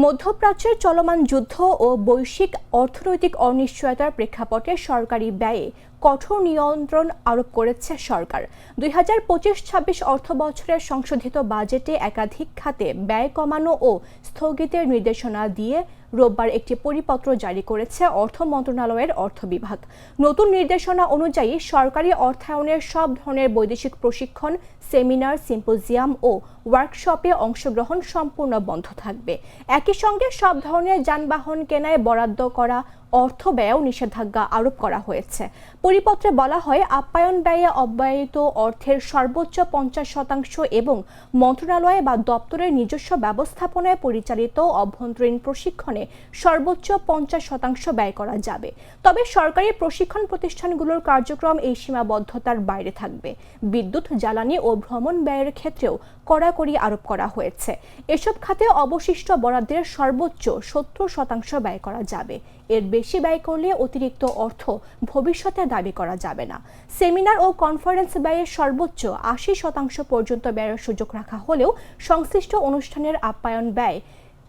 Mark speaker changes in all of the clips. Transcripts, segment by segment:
Speaker 1: মধ্যপ্রাচ্যের চলমান যুদ্ধ ও বৈশ্বিক অর্থনৈতিক অনিশ্চয়তার প্রেক্ষাপটে সরকারি ব্যয়ে কঠোর নিয়ন্ত্রণ আরোপ করেছে সরকার। 2025-26 অর্থবছরের সংশোধিত বাজেটে একাধিক খাতে ব্যয় কমানো ও স্থগিতের নির্দেশনা দিয়ে রোববার একটি পরিপত্র জারি করেছে অর্থ মন্ত্রণালয়ের অর্থ বিভাগ। নতুন নির্দেশনা অনুযায়ী সরকারি অর্থায়নের সব ধরনের বৈদেশিক প্রশিক্ষণ, সেমিনার, সিম্পোজিয়াম ও ওয়ার্কশপে অংশগ্রহণ সম্পূর্ণ বন্ধ থাকবে। একই সঙ্গে সব ধরনের যানবাহন কেনায় বরাদ্দ করা অর্থ ব্যয়েও নিষেধাজ্ঞা আরোপ করা হয়েছে। পরিপত্রে বলা হয়, আপ্যায়ন ব্যয়ে অব্যয়িত অর্থের সর্বোচ্চ 50% এবং মন্ত্রণালয় বা দপ্তরের নিজস্ব ব্যবস্থাপনায় পরিচালিত অভ্যন্তরীণ প্রশিক্ষণে সর্বোচ্চ 50% ব্যয় করা যাবে। তবে সরকারি প্রশিক্ষণ প্রতিষ্ঠানগুলোর কার্যক্রম এই সীমাবদ্ধতার বাইরে থাকবে। বিদ্যুৎ, জ্বালানি ও ভ্রমণ ব্যয়ের ক্ষেত্রেও কড়াকড়ি আরোপ করা হয়েছে। এসব খাতে অবশিষ্ট বরাদ্দের সর্বোচ্চ 70% ব্যয় করা যাবে। এর বেশি ব্যয় করলে অতিরিক্ত অর্থ ভবিষ্যতে দাবি করা যাবে না। সেমিনার ও কনফারেন্স ব্যয়ের সর্বোচ্চ 80% পর্যন্ত ব্যয়ের সুযোগ রাখা হলেও সংশ্লিষ্ট অনুষ্ঠানের আপ্যায়ন ব্যয়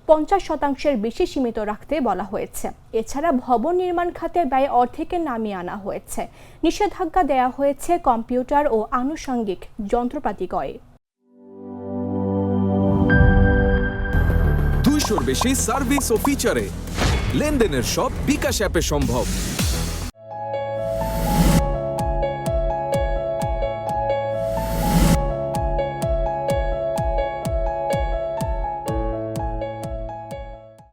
Speaker 1: 50%-এর বেশি সীমিত রাখতে বলা হয়েছে। এছাড়া ভবন নির্মাণ খাতে ব্যয় অর্ধেকে নামিয়ে আনা হয়েছে। নিষেধাজ্ঞা দেওয়া হয়েছে কম্পিউটার ও আনুষঙ্গিক যন্ত্রপাতি ক্রয়ে।
Speaker 2: 200-র বেশি সার্ভিস ও ফিচারে লেনদেনের সব বিকাশ অ্যাপে সম্ভব।